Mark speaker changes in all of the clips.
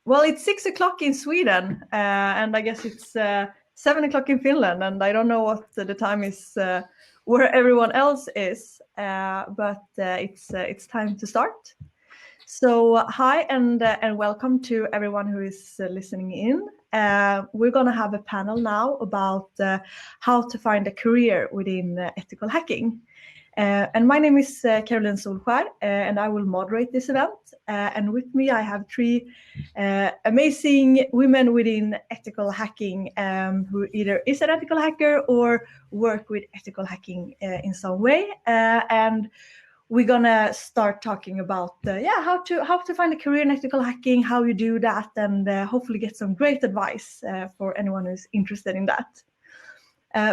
Speaker 1: Well, it's 6 o'clock in Sweden, and I guess it's 7 o'clock in Finland, and I don't know what the time is where everyone else is, but it's time to start. So hi and welcome to everyone who is listening in. We're going to have a panel now about how to find a career within ethical hacking. And my name is Carolin Solskär, and I will moderate this event. And with me, I have three amazing women within ethical hacking who either is an ethical hacker or work with ethical hacking in some way. And we're gonna start talking about how to find a career in ethical hacking, how you do that, and hopefully get some great advice for anyone who's interested in that.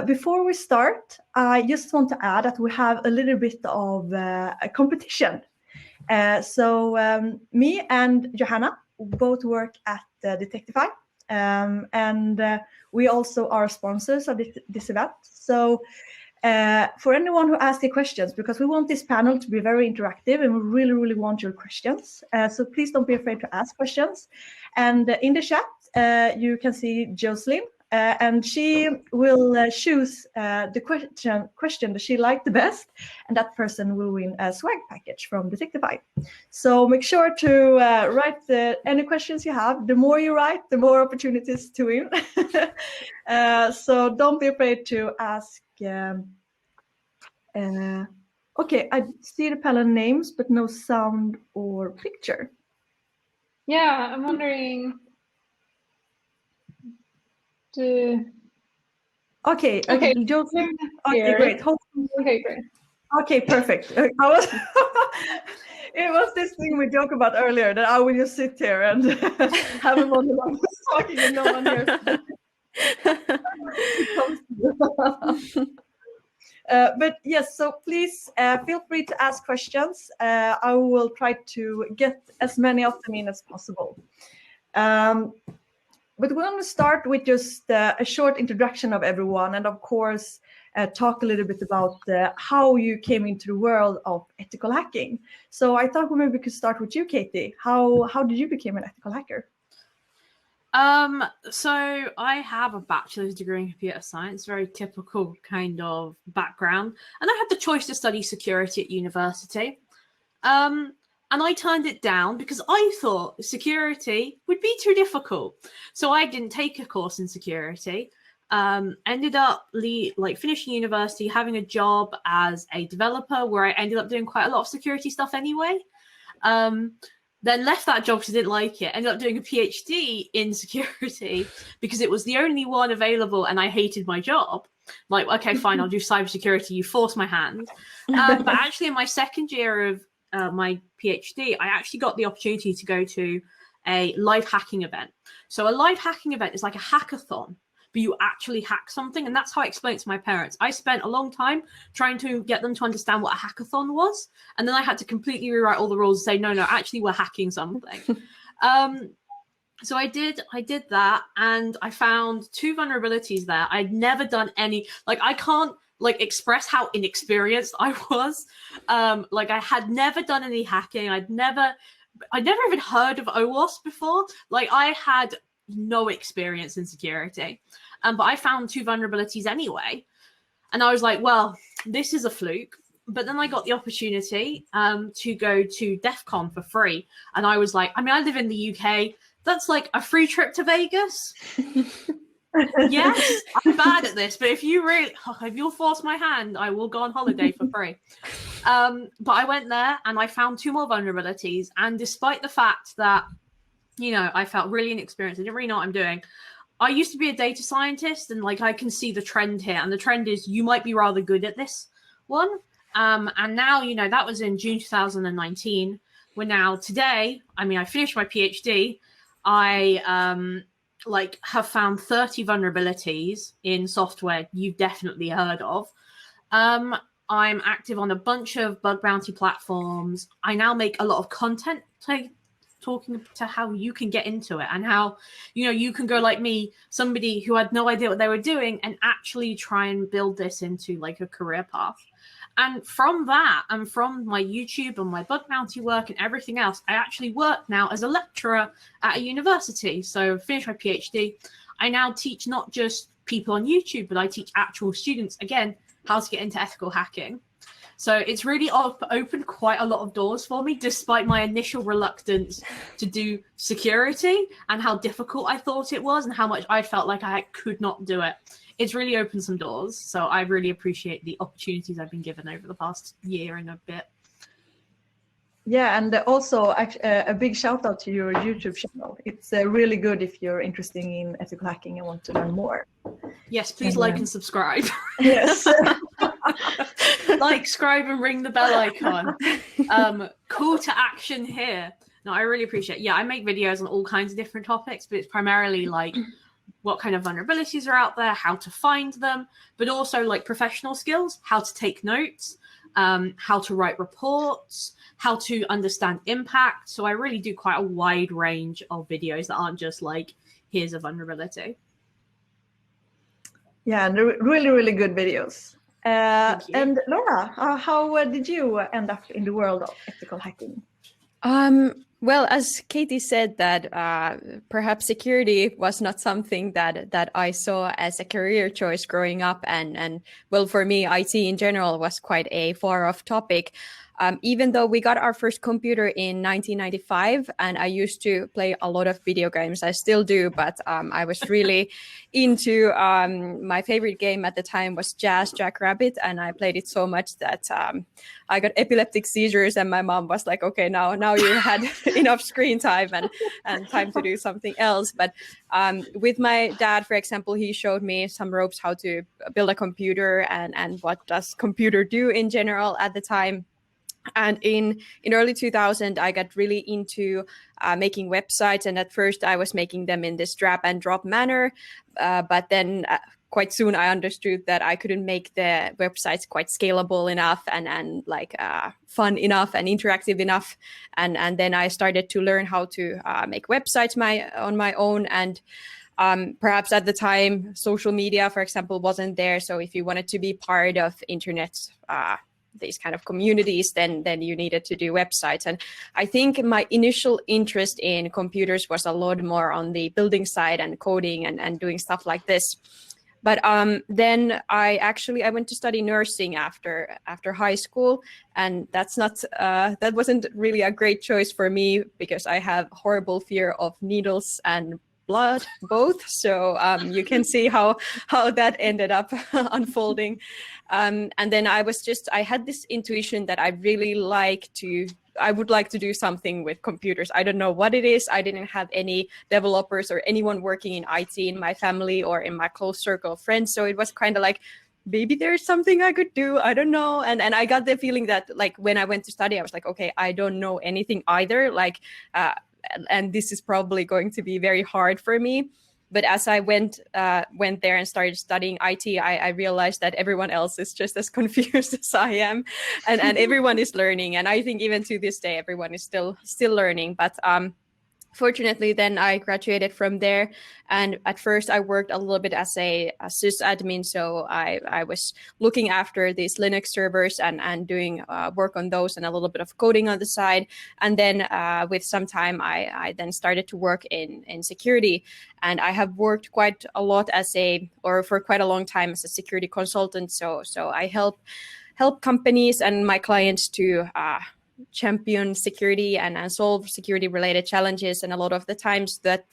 Speaker 1: Before we start, I just want to add that we have a little bit of a competition. So me and Johanna both work at Detectify, and we also are sponsors of this event. So for anyone who asks the questions, because we want this panel to be very interactive and we really, really want your questions. So please don't be afraid to ask questions. And in the chat, you can see Jocelyn. And she will choose the question that she liked the best, and that person will win a swag package from Detectify. So make sure to write any questions you have. The more you write, the more opportunities to win. So don't be afraid to ask. Okay, I see the panel names, but no sound or picture.
Speaker 2: Yeah, I'm wondering.
Speaker 1: Okay, Jocelyn. Okay, great.
Speaker 2: Okay, great.
Speaker 1: Okay, perfect. It was this thing we joked about earlier that I will just sit here and have a monologue talking and no one hears. But yes, so please feel free to ask questions. I will try to get as many of them in as possible. But we're going to start with just a short introduction of everyone, and of course, talk a little bit about how you came into the world of ethical hacking. So I thought maybe we could start with you, Katie. How did you become an ethical hacker?
Speaker 3: So I have a bachelor's degree in computer science, very typical kind of background, and I had the choice to study security at university. And I turned it down because I thought security would be too difficult. So I didn't take a course in security. Ended up finishing university, having a job as a developer where I ended up doing quite a lot of security stuff anyway. Then left that job because I didn't like it. Ended up doing a PhD in security because it was the only one available and I hated my job. Like, okay, fine, I'll do cybersecurity. You force my hand. But actually in my second year of my PhD, I actually got the opportunity to go to a live hacking event. So a live hacking event is like a hackathon, but you actually hack something. And that's how I explained it to my parents. I spent a long time trying to get them to understand what a hackathon was. And then I had to completely rewrite all the rules and say, no, actually we're hacking something. So I did that, and I found two vulnerabilities there. I'd never done any, I can't express how inexperienced I was. I had never done any hacking. I'd never even heard of OWASP before. I had no experience in security. But I found two vulnerabilities anyway. And I was like, well, this is a fluke. But then I got the opportunity to go to DEF CON for free. And I was like, I live in the UK. That's like a free trip to Vegas. Yes, I'm bad at this, but if you'll force my hand, I will go on holiday for free. But I went there and I found two more vulnerabilities. And despite the fact that, I felt really inexperienced, I didn't really know what I'm doing. I used to be a data scientist, and I can see the trend here. And the trend is you might be rather good at this one. And now, that was in June 2019. We're now today. I finished my PhD. I have found 30 vulnerabilities in software you've definitely heard of. I'm active on a bunch of bug bounty platforms. I now make a lot of content talking to how you can get into it and how, you can go like me, somebody who had no idea what they were doing, and actually try and build this into like a career path. And from that, and from my YouTube and my bug bounty work and everything else, I actually work now as a lecturer at a university. So finished my PhD. I now teach not just people on YouTube, but I teach actual students, again, how to get into ethical hacking. So it's really opened quite a lot of doors for me, despite my initial reluctance to do security and how difficult I thought it was and how much I felt like I could not do it. It's really opened some doors. So I really appreciate the opportunities I've been given over the past year and a bit.
Speaker 1: Yeah, and also a big shout out to your YouTube channel. It's really good if you're interested in ethical hacking and want to learn more.
Speaker 3: Yes, please like and subscribe.
Speaker 1: Yes.
Speaker 3: Like, subscribe, and ring the bell icon. Call to action here. No, I really appreciate it. Yeah, I make videos on all kinds of different topics, but it's primarily like what kind of vulnerabilities are out there, how to find them, but also like professional skills, how to take notes, how to write reports, how to understand impact. So I really do quite a wide range of videos that aren't just like, here's a vulnerability.
Speaker 1: Yeah, and really, really good videos.
Speaker 3: Thank you.
Speaker 1: And Laura, how did you end up in the world of ethical hacking?
Speaker 4: Well, as Katie said, that perhaps security was not something that I saw as a career choice growing up, and well, for me, IT in general was quite a far off topic. Even though we got our first computer in 1995, and I used to play a lot of video games, I still do, but I was really into, my favorite game at the time was Jazz Jackrabbit, and I played it so much that I got epileptic seizures, and my mom was like, okay, now you had enough screen time and time to do something else. But with my dad, for example, he showed me some ropes how to build a computer and what does computer do in general at the time. And in early 2000, I got really into making websites. And at first, I was making them in this drag and drop manner. But then quite soon, I understood that I couldn't make the websites quite scalable enough and like fun enough and interactive enough. And then I started to learn how to make websites on my own. And perhaps at the time, social media, for example, wasn't there. So if you wanted to be part of internet, these kind of communities, then you needed to do websites. And I think my initial interest in computers was a lot more on the building side and coding and doing stuff like this. But then I went to study nursing after high school, and that wasn't really a great choice for me because I have horrible fear of needles and blood, both. So you can see how that ended up unfolding. And then I had this intuition that I would like to do something with computers. I don't know what it is. I didn't have any developers or anyone working in IT in my family or in my close circle of friends. So it was kind of like, maybe there's something I could do. I don't know. And I got the feeling that like when I went to study, I was like, okay, I don't know anything either. Like, and this is probably going to be very hard for me. But as I went there and started studying IT, I realized that everyone else is just as confused as I am, and everyone is learning. And I think even to this day, everyone is still learning. But fortunately, then I graduated from there. And at first, I worked a little bit as a sysadmin. So I was looking after these Linux servers and doing work on those and a little bit of coding on the side. And then with some time, I then started to work in security. And I have worked quite a lot for quite a long time as a security consultant. So I help companies and my clients to champion security and solve security related challenges, and a lot of the times that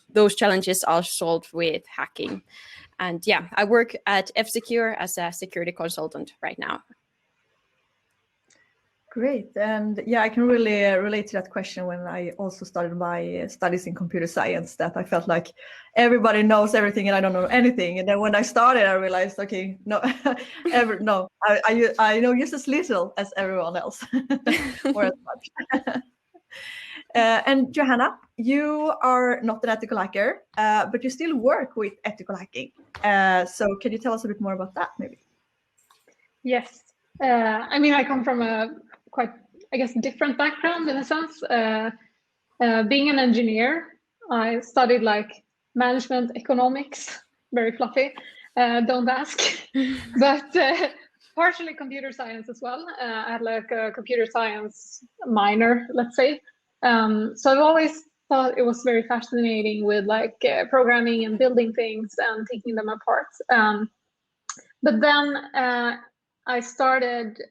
Speaker 4: those challenges are solved with hacking. And yeah, I work at F-Secure as a security consultant right now.
Speaker 1: Great. And yeah, I can really relate to that question. When I also started my studies in computer science, that I felt like everybody knows everything and I don't know anything. And then when I started, I realized, okay, no, I know just as little as everyone else, or as much. And Johanna, you are not an ethical hacker, but you still work with ethical hacking. So can you tell us a bit more about that, maybe?
Speaker 2: Yes. I mean, I come from a quite, I guess, different background in a sense. being an engineer, I studied like management economics, very fluffy, don't ask, but partially computer science as well. I had like a computer science minor, let's say. So I've always thought it was very fascinating with like programming and building things and taking them apart. But then I started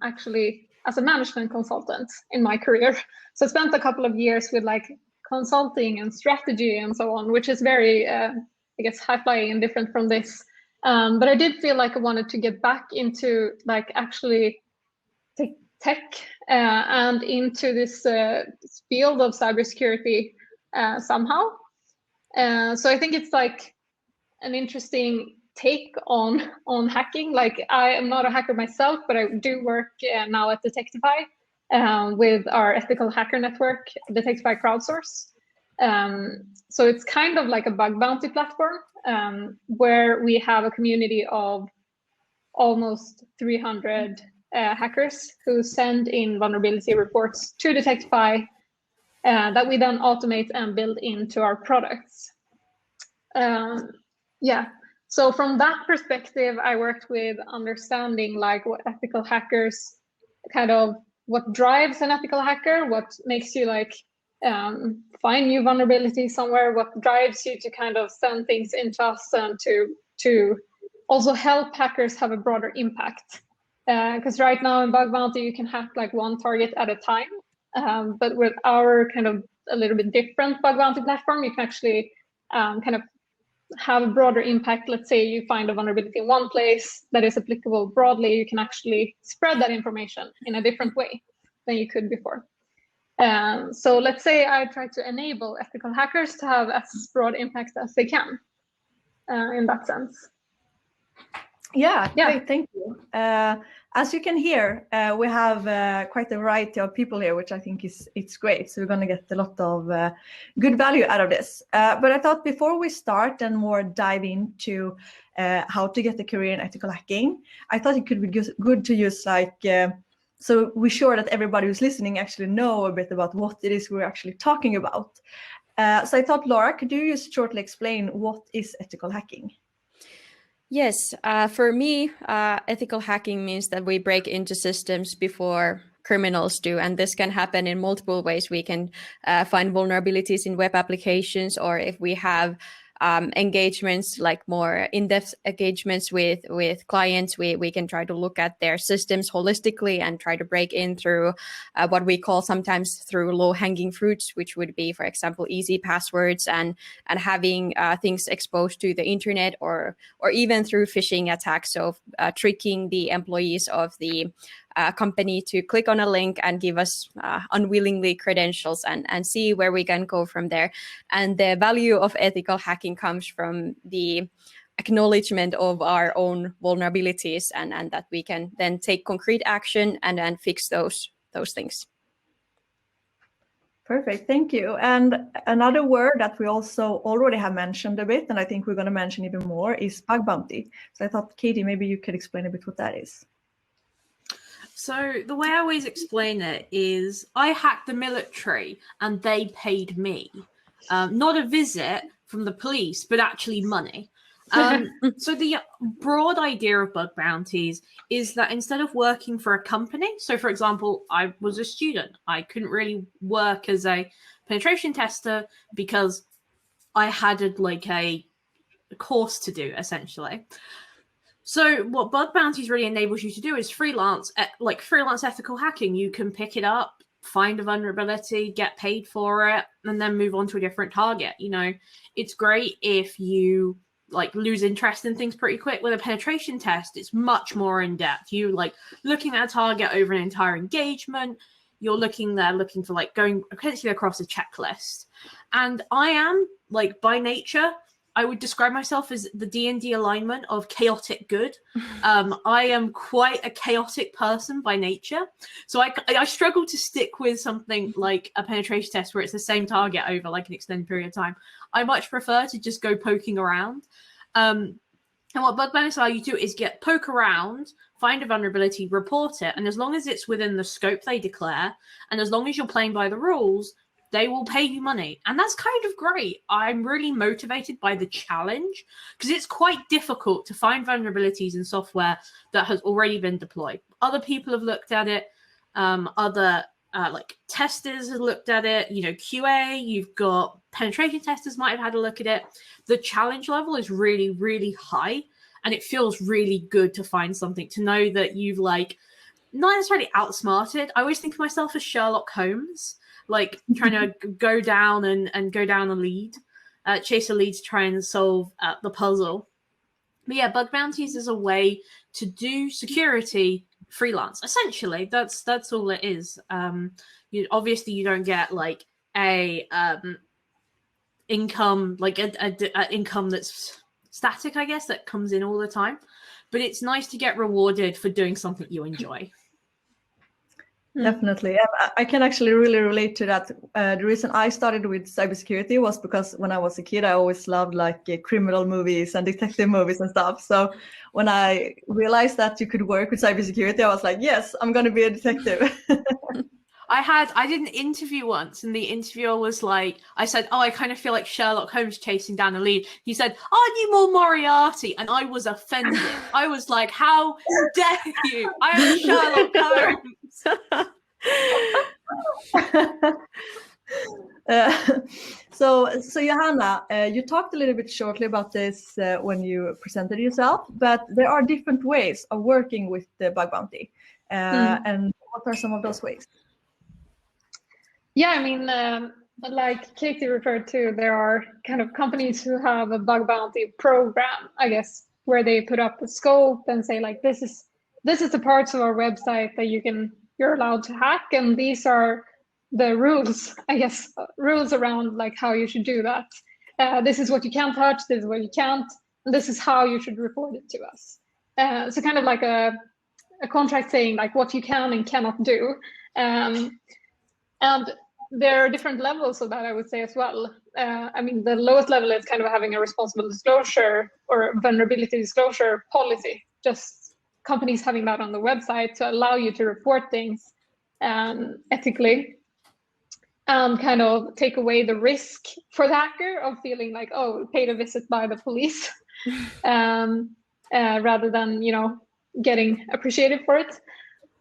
Speaker 2: actually as a management consultant in my career. So I spent a couple of years with like consulting and strategy and so on, which is very, I guess, high-flying and different from this. But I did feel like I wanted to get back into like actually tech and into this field of cybersecurity somehow. So I think it's like an interesting take on hacking. Like I am not a hacker myself, but I do work now at Detectify with our ethical hacker network, Detectify Crowdsource. So it's kind of like a bug bounty platform where we have a community of almost 300 hackers who send in vulnerability reports to Detectify that we then automate and build into our products. Yeah, so from that perspective, I worked with understanding like what ethical hackers, kind of what drives an ethical hacker, what makes you like find new vulnerabilities somewhere, what drives you to kind of send things into us and to also help hackers have a broader impact. Because right now in bug bounty, you can hack like one target at a time. But with our kind of a little bit different bug bounty platform, you can actually kind of have a broader impact. Let's say you find a vulnerability in one place that is applicable broadly, you can actually spread that information in a different way than you could before. So let's say I try to enable ethical hackers to have as broad impact as they can in that sense.
Speaker 1: Yeah, great, thank you. As you can hear, we have quite a variety of people here, which I think it's great. So we're going to get a lot of good value out of this. But I thought before we start and more dive into how to get a career in ethical hacking, I thought it could be good to use like, so we're sure that everybody who's listening actually know a bit about what it is we're actually talking about. So I thought, Laura, could you just shortly explain what is ethical hacking?
Speaker 4: Yes, for me, ethical hacking means that we break into systems before criminals do, and this can happen in multiple ways. We can find vulnerabilities in web applications, or if we have engagements, like more in-depth engagements with clients, we can try to look at their systems holistically and try to break in through what we call sometimes through low-hanging fruits, which would be, for example, easy passwords and having things exposed to the internet, or even through phishing attacks, so tricking the employees of the company to click on a link and give us unwillingly credentials and see where we can go from there. And the value of ethical hacking comes from the acknowledgement of our own vulnerabilities and that we can then take concrete action and fix those things.
Speaker 1: Perfect, thank you. And another word that we also already have mentioned a bit, and I think we're going to mention even more, is bug bounty. So I thought, Katie, maybe you could explain a bit what that is.
Speaker 3: So the way I always explain it is I hacked the military and they paid me. Not a visit from the police, but actually money. So the broad idea of bug bounties is that instead of working for a company, so for example, I was a student, I couldn't really work as a penetration tester because I had a course to do, essentially. So what bug bounties really enables you to do is freelance ethical hacking. You can pick it up, find a vulnerability, get paid for it, and then move on to a different target. You know, it's great if you lose interest in things pretty quick. With a penetration test, it's much more in depth. You looking at a target over an entire engagement. You're looking for going potentially across a checklist. And I am by nature, I would describe myself as the D&D alignment of chaotic good. I am quite a chaotic person by nature. So I struggle to stick with something like a penetration test where it's the same target over an extended period of time. I much prefer to just go poking around. And what bug bounties allow you to do is poke around, find a vulnerability, report it. And as long as it's within the scope they declare, and as long as you're playing by the rules, they will pay you money. And that's kind of great. I'm really motivated by the challenge because it's quite difficult to find vulnerabilities in software that has already been deployed. Other people have looked at it. Other like testers have looked at it. You know, QA, you've got penetration testers might have had a look at it. The challenge level is really, really high. And it feels really good to find something, to know that you've like not necessarily outsmarted. I always think of myself as Sherlock Holmes, like trying to go down and go down a lead, chase a lead to try and solve the puzzle. But yeah, bug bounties is a way to do security freelance. Essentially, that's all it is. Obviously you don't get like a income, like a income that's static, I guess, that comes in all the time. But it's nice to get rewarded for doing something you enjoy.
Speaker 1: Definitely. I can actually really relate to that. The reason I started with cybersecurity was because when I was a kid, I always loved like criminal movies and detective movies and stuff. So when I realized that you could work with cybersecurity, I was like, yes, I'm going to be a detective.
Speaker 3: I did an interview once, and the interviewer was like, I said, I kind of feel like Sherlock Holmes chasing down a lead. He said, aren't you more Moriarty? And I was offended. I was like, how dare you? I am Sherlock
Speaker 1: Holmes. So Johanna, you talked a little bit shortly about this when you presented yourself, but there are different ways of working with the bug bounty. And what are some of those ways?
Speaker 2: Yeah, I mean, like Katie referred to, there are kind of companies who have a bug bounty program, I guess, where they put up a scope and say like, this is the parts of our website that you're allowed to hack, and these are the rules, I guess, rules around like how you should do that. This is what you can touch, this is what you can't, and this is how you should report it to us. So kind of like a contract saying like what you can and cannot do. And there are different levels of that, I would say, as well. I mean, the lowest level is kind of having a responsible disclosure or vulnerability disclosure policy, just companies having that on the website to allow you to report things ethically and kind of take away the risk for the hacker of feeling like, oh, paid a visit by the police rather than, getting appreciated for it.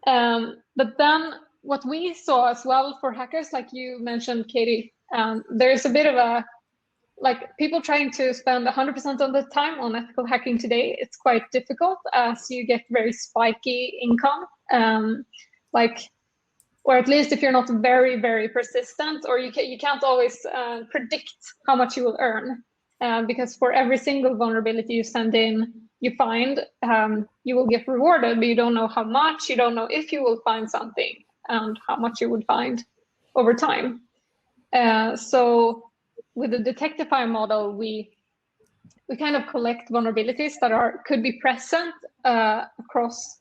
Speaker 2: But then what we saw as well for hackers, like you mentioned, Katie, there's a bit of a, like people trying to spend 100% of the time on ethical hacking today, it's quite difficult as you get very spiky income. Or at least if you're not very, very persistent, or you can't always predict how much you will earn. Because for every single vulnerability you send in, you find, you will get rewarded, but you don't know how much, you don't know if you will find something and how much you would find over time. So with the Detectify model, we kind of collect vulnerabilities that could be present across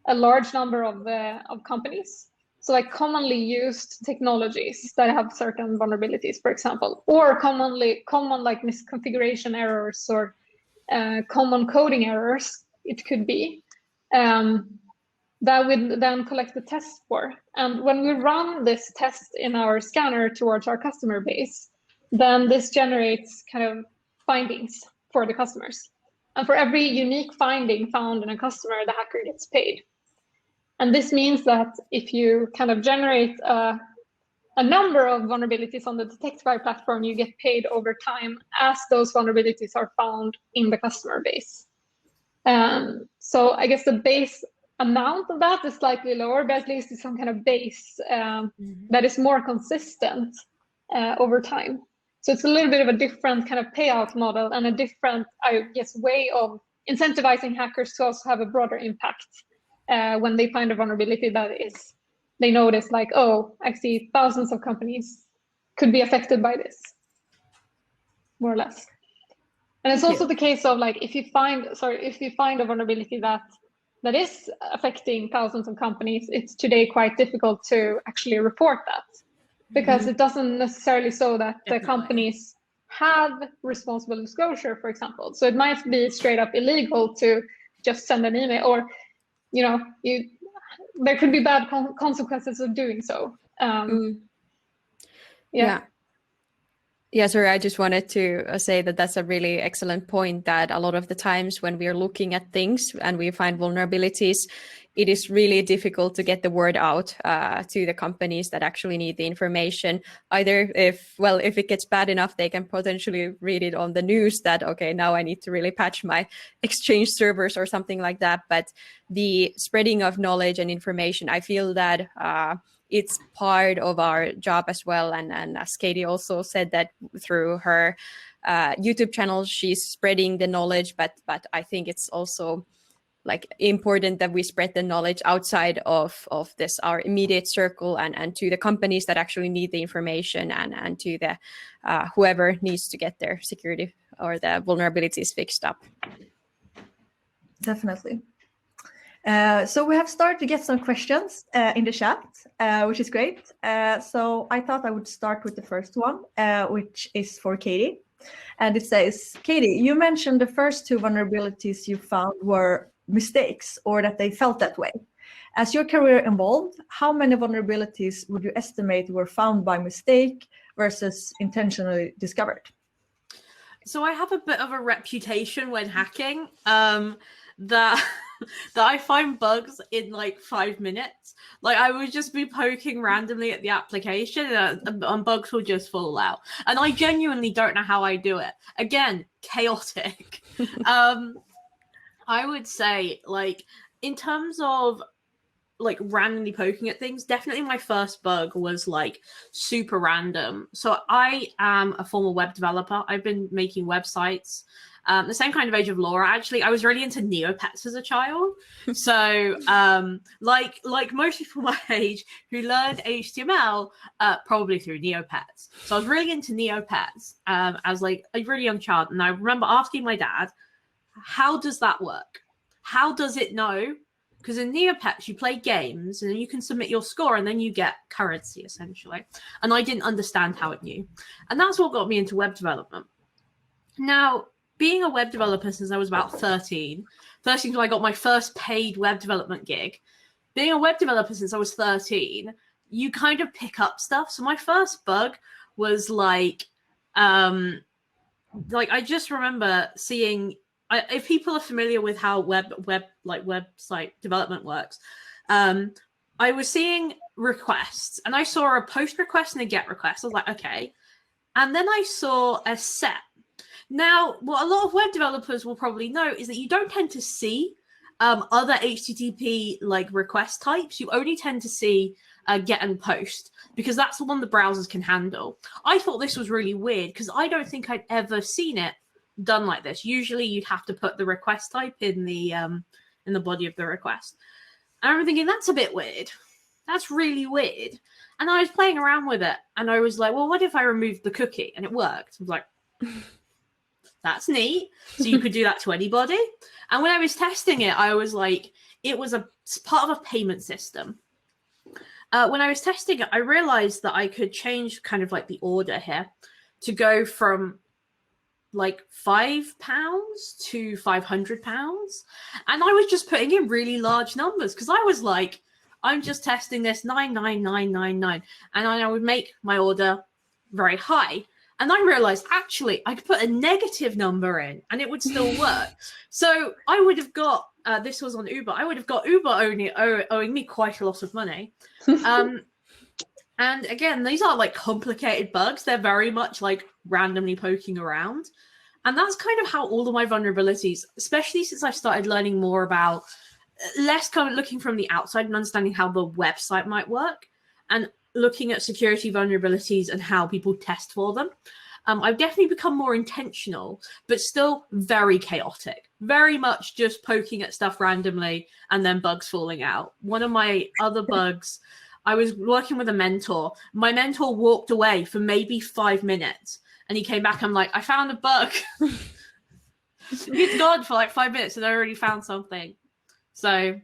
Speaker 2: a large number of companies. So like commonly used technologies that have certain vulnerabilities, for example, or common like misconfiguration errors or common coding errors, it could be, that we then collect the test for. And when we run this test in our scanner towards our customer base, then this generates kind of findings for the customers. And for every unique finding found in a customer, the hacker gets paid. And this means that if you kind of generate a number of vulnerabilities on the Detectify platform, you get paid over time as those vulnerabilities are found in the customer base. So I guess the base amount of that is slightly lower, but at least it's some kind of base that is more consistent over time. So it's a little bit of a different kind of payout model and a different, I guess, way of incentivizing hackers to also have a broader impact when they find a vulnerability that is, they notice like, oh, I see thousands of companies could be affected by this, more or less. And it's also the case of like, if you find a vulnerability that is affecting thousands of companies, it's today quite difficult to actually report that, because it doesn't necessarily show that the companies have responsible disclosure, for example. So it might be straight up illegal to just send an email, or there could be bad consequences of doing so.
Speaker 4: Yeah, sorry, I just wanted to say that that's a really excellent point, that a lot of the times when we are looking at things and we find vulnerabilities, it is really difficult to get the word out to the companies that actually need the information. Either if it gets bad enough, they can potentially read it on the news that, okay, now I need to really patch my Exchange servers or something like that. But the spreading of knowledge and information, I feel that it's part of our job as well. And as Katie also said, that through her YouTube channel, she's spreading the knowledge, but I think it's also like important that we spread the knowledge outside of this, our immediate circle, and to the companies that actually need the information, and to the whoever needs to get their security or the vulnerabilities fixed up.
Speaker 1: Definitely. So we have started to get some questions in the chat, which is great. So I thought I would start with the first one, which is for Katie. And it says, Katie, you mentioned the first 2 vulnerabilities you found were mistakes, or that they felt that way. As your career evolved, how many vulnerabilities would you estimate were found by mistake versus intentionally discovered?
Speaker 3: So I have a bit of a reputation when hacking that I find bugs in like 5 minutes. Like I would just be poking randomly at the application and bugs will just fall out. And I genuinely don't know how I do it. Again, chaotic. I would say, like, in terms of like randomly poking at things, definitely my first bug was like super random. So I am a former web developer. I've been making websites the same kind of age of Laura. Actually, I was really into Neopets as a child. So like most people my age who learned HTML probably through Neopets. So I was really into Neopets as like a really young child. And I remember asking my dad, how does that work? How does it know? Because in Neopets, you play games and you can submit your score and then you get currency, essentially. And I didn't understand how it knew. And that's what got me into web development. Now, being a web developer since I was about 13 when I got my first paid web development gig. Being a web developer since I was 13, you kind of pick up stuff. So my first bug was like I just remember seeing... if people are familiar with how website development works, I was seeing requests and I saw a post request and a get request. I was like, okay. And then I saw a set. Now, what a lot of web developers will probably know is that you don't tend to see other HTTP like request types. You only tend to see get and post because that's the one the browsers can handle. I thought this was really weird because I don't think I'd ever seen it done like this. Usually you'd have to put the request type in the body of the request. And I remember thinking, that's a bit weird. That's really weird. And I was playing around with it and I was like, well, what if I removed the cookie? And it worked. I was like, that's neat. So you could do that to anybody. And when I was testing it, I was like, it was a part of a payment system. When I was testing it, I realized that I could change kind of like the order here to go from like £5 to £500. And I was just putting in really large numbers because I was like, I'm just testing this 99999. And I would make my order very high. And I realized actually I could put a negative number in and it would still work. So I would have got, this was on Uber, I would have got Uber owing me quite a lot of money. And again, these are like complicated bugs. They're very much like randomly poking around. And that's kind of how all of my vulnerabilities, especially since I started learning more about less kind of looking from the outside and understanding how the website might work and looking at security vulnerabilities and how people test for them. I've definitely become more intentional, but still very chaotic, very much just poking at stuff randomly and then bugs falling out. One of my other bugs, I was working with a mentor. My mentor walked away for maybe 5 minutes and he came back. I'm like, I found a bug. He's gone for like 5 minutes and I already found something. So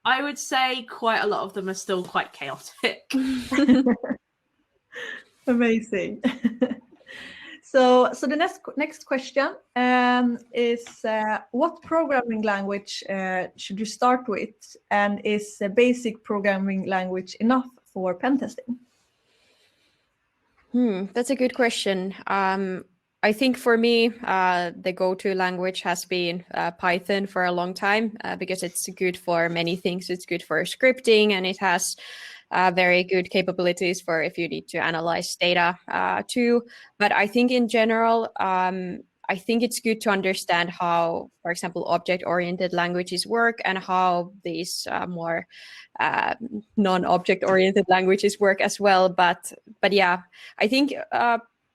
Speaker 3: I would say quite a lot of them are still quite chaotic.
Speaker 1: Amazing. So the next question is what programming language should you start with, and is a basic programming language enough for pen testing?
Speaker 4: That's a good question. I think for me, the go-to language has been Python for a long time because it's good for many things. It's good for scripting, and it has very good capabilities for if you need to analyze data too. But I think in general, I think it's good to understand how, for example, object-oriented languages work and how these more non-object-oriented languages work as well. But yeah, I think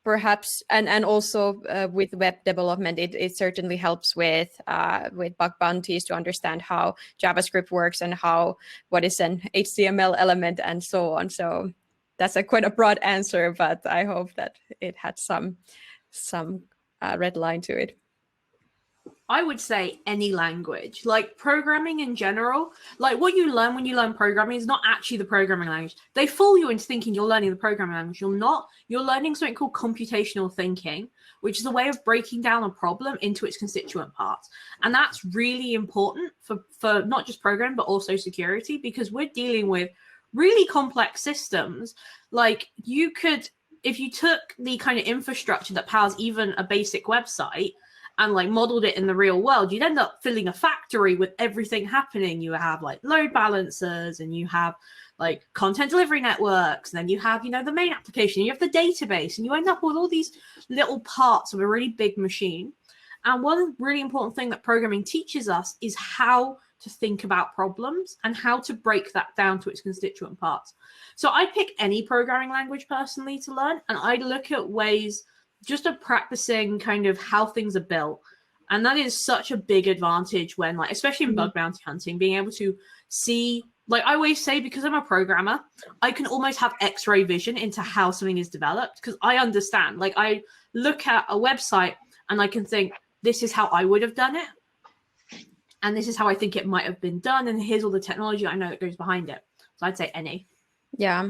Speaker 4: perhaps and also with web development, it certainly helps with bug bounties to understand how JavaScript works and what is an HTML element and so on. So that's quite a broad answer, but I hope that it had some red line to it.
Speaker 3: I would say any language, like programming in general, like what you learn when you learn programming is not actually the programming language. They fool you into thinking you're learning the programming language. You're not. You're learning something called computational thinking, which is a way of breaking down a problem into its constituent parts. And that's really important for not just programming, but also security, because we're dealing with really complex systems. Like you could, if you took the kind of infrastructure that powers even a basic website and like modeled it in the real world, you'd end up filling a factory with everything happening. You have like load balancers, and you have like content delivery networks, and then you have, you know, the main application, you have the database, and you end up with all these little parts of a really big machine. And one really important thing that programming teaches us is how to think about problems and how to break that down to its constituent parts. So I pick any programming language personally to learn, and I look at ways just of practicing kind of how things are built. And that is such a big advantage when, like, especially in bug bounty hunting, being able to see, like I always say, because I'm a programmer, I can almost have X-ray vision into how something is developed, because I understand. Like I look at a website and I can think, this is how I would have done it, and this is how I think it might have been done, and here's all the technology I know that goes behind it. So I'd say any.
Speaker 4: Yeah,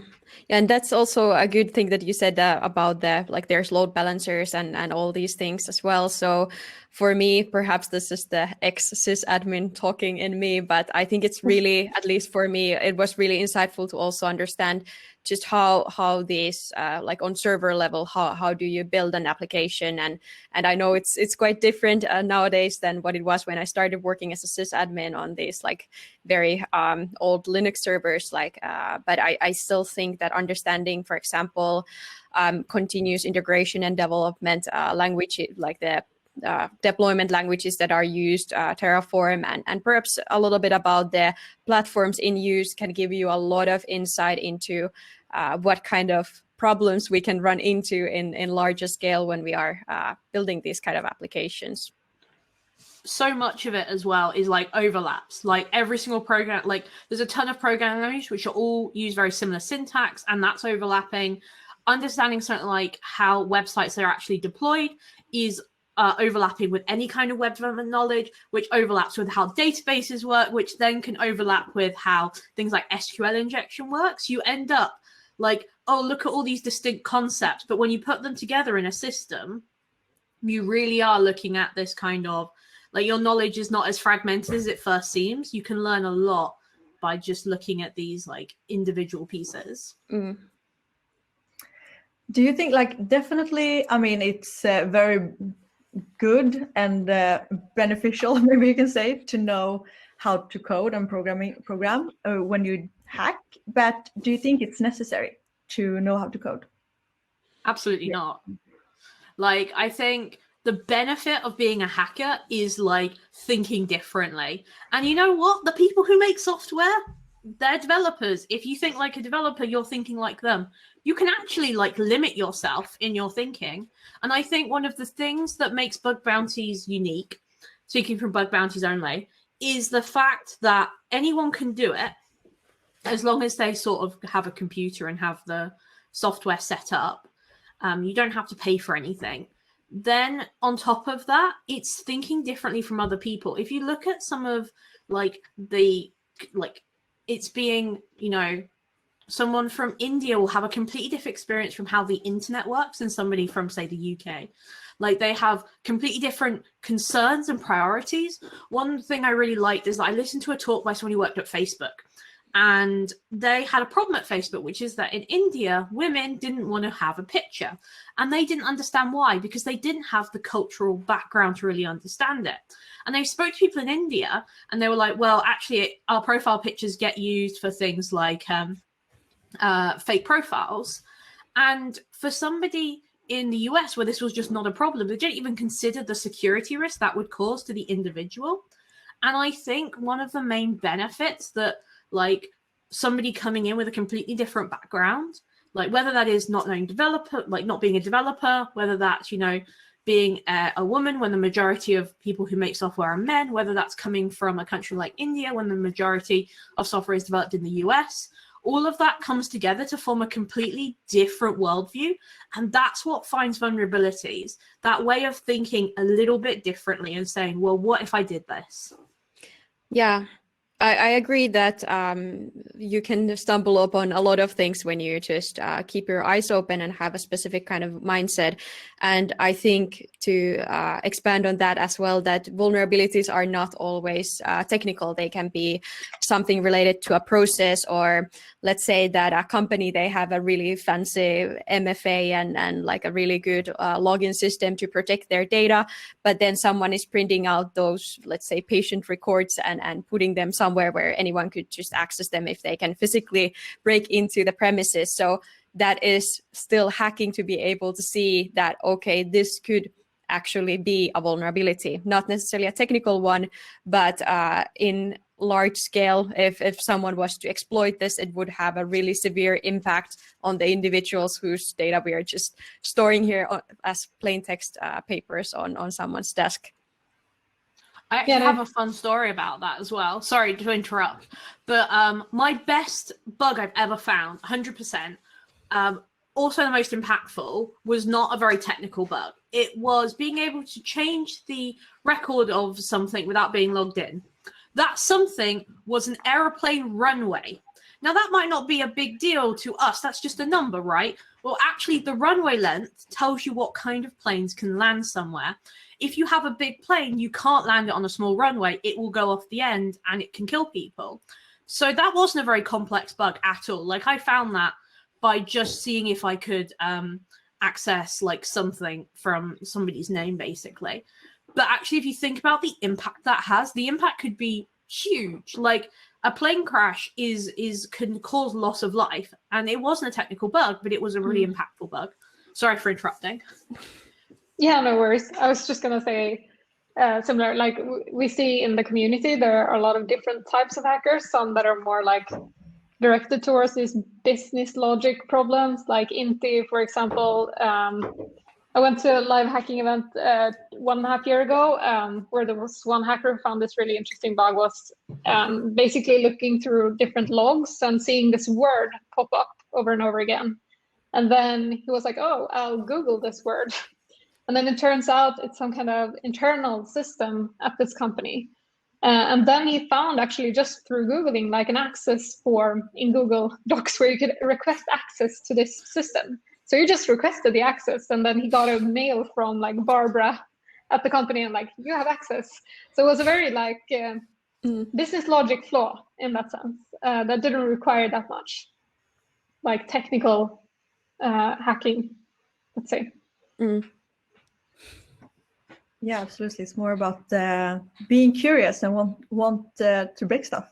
Speaker 4: and that's also a good thing that you said about there's load balancers and all these things as well. So for me, perhaps this is the ex-sys admin talking in me, but I think it's really, at least for me, it was really insightful to also understand just how these like on server level, how do you build an application, and I know it's quite different nowadays than what it was when I started working as a sysadmin on these like very old Linux servers. But I still think that understanding, for example, continuous integration and development language, like the deployment languages that are used, Terraform, and perhaps a little bit about the platforms in use can give you a lot of insight into what kind of problems we can run into in larger scale when we are building these kind of applications.
Speaker 3: So much of it as well is like overlaps. Like every single program, like there's a ton of programming languages which are all use very similar syntax, and that's overlapping. Understanding something like how websites are actually deployed is overlapping with any kind of web development knowledge, which overlaps with how databases work, which then can overlap with how things like SQL injection works. You end up like, oh, look at all these distinct concepts, but when you put them together in a system, you really are looking at this kind of, like, your knowledge is not as fragmented as it first seems. You can learn a lot by just looking at these like individual pieces.
Speaker 1: Do you think, like, definitely, I mean, it's very good and beneficial, maybe you can say, to know how to code and program when you hack, but do you think it's necessary to know how to code?
Speaker 3: Absolutely not. Like, I think the benefit of being a hacker is like thinking differently. And you know what? The people who make software, they're developers. If you think like a developer, you're thinking like them. You can actually like limit yourself in your thinking. And I think one of the things that makes bug bounties unique, speaking from bug bounties only, is the fact that anyone can do it as long as they sort of have a computer and have the software set up. You don't have to pay for anything. Then on top of that, it's thinking differently from other people. If you look at some of like it's being, you know, someone from India will have a completely different experience from how the internet works than somebody from, say, the UK. Like, they have completely different concerns and priorities. One thing I really liked is that I listened to a talk by someone who worked at Facebook, And they had a problem at Facebook, which is that in India, women didn't want to have a picture. And they didn't understand why, because they didn't have the cultural background to really understand it. And they spoke to people in India, and they were like, well, actually, our profile pictures get used for things like fake profiles. And for somebody in the US where this was just not a problem, they didn't even consider the security risk that would cause to the individual. And I think one of the main benefits that like somebody coming in with a completely different background, like whether that is not knowing developer, like not being a developer, whether that's, you know, being a woman when the majority of people who make software are men, whether that's coming from a country like India when the majority of software is developed in the US, all of that comes together to form a completely different worldview. And that's what finds vulnerabilities, that way of thinking a little bit differently and saying, well, what if I did this?
Speaker 4: Yeah, I agree that you can stumble upon a lot of things when you just keep your eyes open and have a specific kind of mindset. And I think to expand on that as well, that vulnerabilities are not always technical. They can be something related to a process, or let's say that a company, they have a really fancy MFA and like a really good login system to protect their data. But then someone is printing out those, let's say, patient records and putting them somewhere where anyone could just access them if they can physically break into the premises. So that is still hacking, to be able to see that, okay, this could actually be a vulnerability, not necessarily a technical one, but in large scale, if someone was to exploit this, it would have a really severe impact on the individuals whose data we are just storing here as plain text papers on someone's desk.
Speaker 3: I actually have a fun story about that as well. Sorry to interrupt, but my best bug I've ever found, 100%, also the most impactful, was not a very technical bug. It was being able to change the record of something without being logged in. That something was an aeroplane runway. Now, that might not be a big deal to us. That's just a number, right? Well, actually, the runway length tells you what kind of planes can land somewhere. If you have a big plane, you can't land it on a small runway. It will go off the end and it can kill people. So that wasn't a very complex bug at all. Like, I found that by just seeing if I could access like something from somebody's name, basically. But actually, if you think about the impact that has, the impact could be huge. Like, a plane crash can cause loss of life. And it wasn't a technical bug, but it was a really impactful bug. Sorry for interrupting.
Speaker 2: Yeah, no worries. I was just going to say similar, like we see in the community, there are a lot of different types of hackers, some that are more like directed towards these business logic problems, like Inti, for example. I went to a live hacking event 1.5 years ago, where there was one hacker who found this really interesting bug, was basically looking through different logs and seeing this word pop up over and over again. And then he was like, oh, I'll Google this word. And then it turns out it's some kind of internal system at this company. And then he found, actually just through Googling, like an access form in Google Docs where you could request access to this system. So he just requested the access, and then he got a mail from like Barbara at the company and like, you have access. So it was a very like business logic flaw in that sense, that didn't require that much like technical hacking, let's say.
Speaker 1: Yeah, absolutely. It's more about being curious and want to break stuff.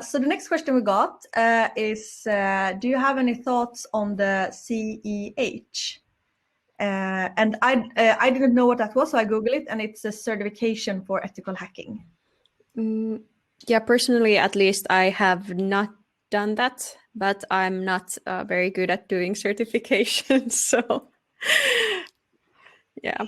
Speaker 1: So the next question we got is, do you have any thoughts on the CEH? And I didn't know what that was, so I Googled it, and it's a certification for ethical hacking.
Speaker 4: Yeah, personally, at least, I have not done that, but I'm not very good at doing certifications, so yeah.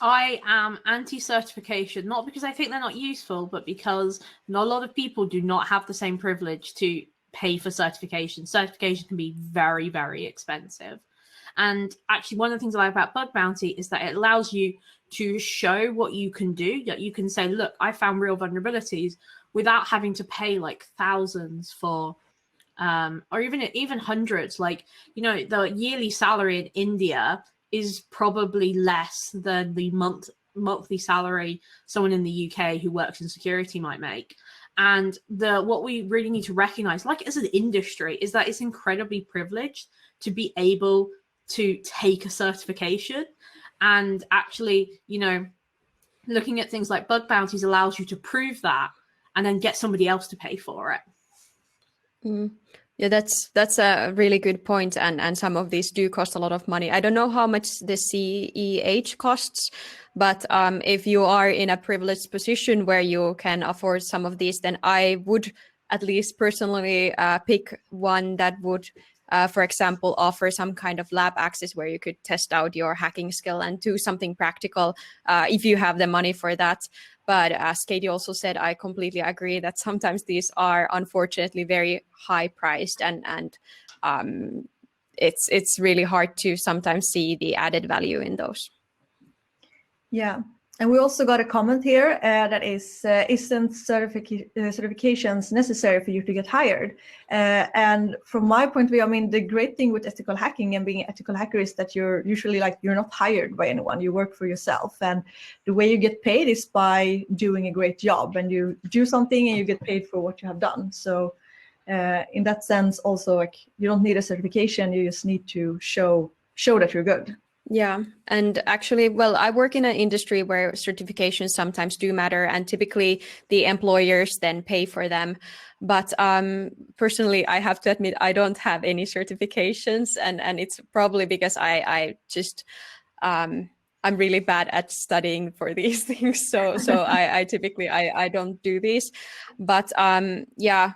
Speaker 3: I am anti-certification, not because I think they're not useful, but because not a lot of people do not have the same privilege to pay for certification. Certification can be very, very expensive. And actually, one of the things I like about Bug Bounty is that it allows you to show what you can do. That you can say, look, I found real vulnerabilities, without having to pay like thousands for, or even hundreds. Like, you know, the yearly salary in India is probably less than the monthly salary someone in the UK who works in security might make. And what we really need to recognize, like as an industry, is that it's incredibly privileged to be able to take a certification. And actually, you know, looking at things like bug bounties allows you to prove that and then get somebody else to pay for it.
Speaker 4: Yeah, that's a really good point, and some of these do cost a lot of money. I don't know how much the CEH costs, but if you are in a privileged position where you can afford some of these, then I would at least personally pick one that would, for example, offer some kind of lab access where you could test out your hacking skill and do something practical if you have the money for that. But as Katie also said, I completely agree that sometimes these are unfortunately very high priced, and it's really hard to sometimes see the added value in those.
Speaker 1: Yeah. And we also got a comment here that is, isn't certifications necessary for you to get hired? And from my point of view, I mean, the great thing with ethical hacking and being an ethical hacker is that you're usually you're not hired by anyone. You work for yourself. And the way you get paid is by doing a great job. And you do something and you get paid for what you have done. So in that sense, also, you don't need a certification. You just need to show that you're good.
Speaker 4: Yeah. And actually, well, I work in an industry where certifications sometimes do matter, and typically the employers then pay for them. But personally, I have to admit, I don't have any certifications, and it's probably because I just I'm really bad at studying for these things. So I typically I don't do these. But yeah.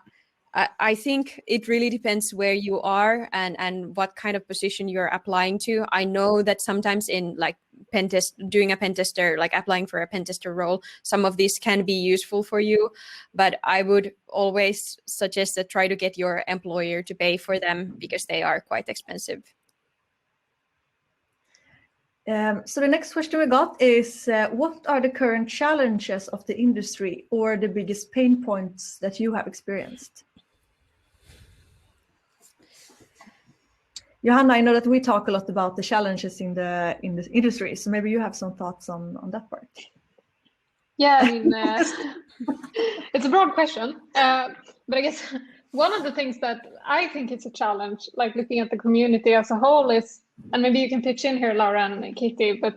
Speaker 4: I think it really depends where you are and what kind of position you're applying to. I know that sometimes in doing a pen tester, like applying for a pen tester role, some of these can be useful for you, but I would always suggest that try to get your employer to pay for them because they are quite expensive.
Speaker 1: So the next question we got is, what are the current challenges of the industry or the biggest pain points that you have experienced? Johanna, I know that we talk a lot about the challenges in the industry, so maybe you have some thoughts on that part.
Speaker 2: Yeah, I mean, it's a broad question, but I guess one of the things that I think is a challenge, like looking at the community as a whole, is, and maybe you can pitch in here, Laura and Katie, but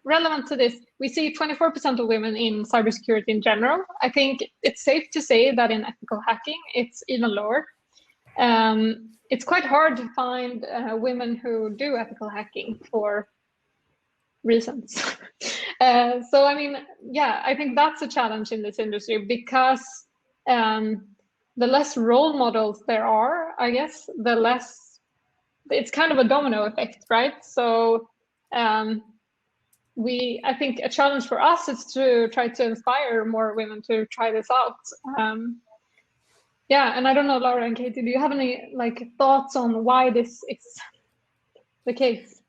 Speaker 2: relevant to this, we see 24% of women in cybersecurity in general. I think it's safe to say that in ethical hacking, it's even lower. It's quite hard to find women who do ethical hacking for reasons. So, I mean, yeah, I think that's a challenge in this industry because the less role models there are, I guess, the less, it's kind of a domino effect, right? So I think a challenge for us is to try to inspire more women to try this out. Yeah, and I don't know, Laura and Katie, do you have any thoughts on why this is the case?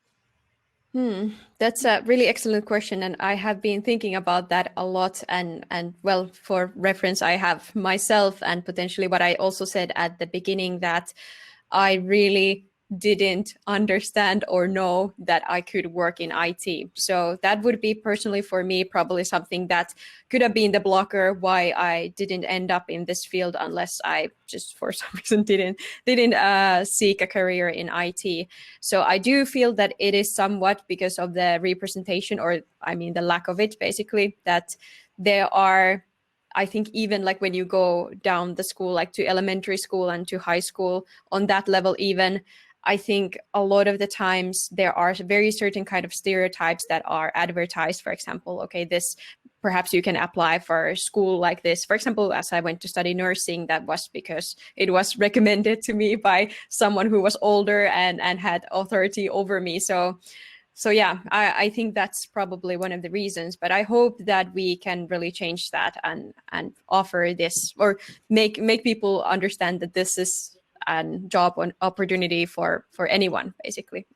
Speaker 4: That's a really excellent question, and I have been thinking about that a lot. And well, for reference, I have myself, and potentially what I also said at the beginning, that I really didn't understand or know that I could work in IT. So that would be personally for me probably something that could have been the blocker why I didn't end up in this field, unless I just for some reason didn't seek a career in IT. So I do feel that it is somewhat because of the representation, or I mean the lack of it, basically, that there are, I think, even when you go down the school, to elementary school and to high school, on that level even, I think a lot of the times there are very certain kind of stereotypes that are advertised. For example, okay, this, perhaps you can apply for a school like this. For example, as I went to study nursing, that was because it was recommended to me by someone who was older and had authority over me. So yeah, I think that's probably one of the reasons, but I hope that we can really change that and offer this, or make people understand that this is a job opportunity for anyone, basically.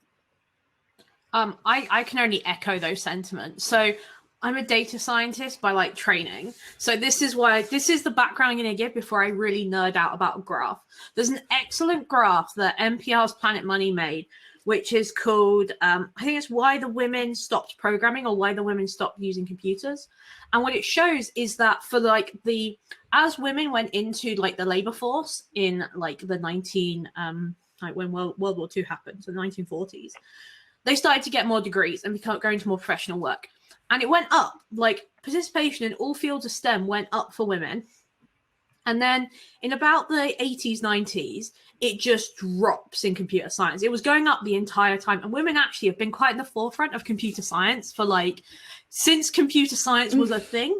Speaker 3: I can only echo those sentiments. So I'm a data scientist by training. So this is the background I'm going to give before I really nerd out about a graph. There's an excellent graph that NPR's Planet Money made which is called, I think it's Why the Women Stopped Programming, or Why the Women Stopped Using Computers. And what it shows is that for like as women went into like the labor force in like the like when World War II happened, so the 1940s, they started to get more degrees and go into more professional work. And it went up, like participation in all fields of STEM went up for women. And then in about the 80s, 90s, it just drops in computer science. It was going up the entire time. And women actually have been quite in the forefront of computer science for like, since computer science was a thing.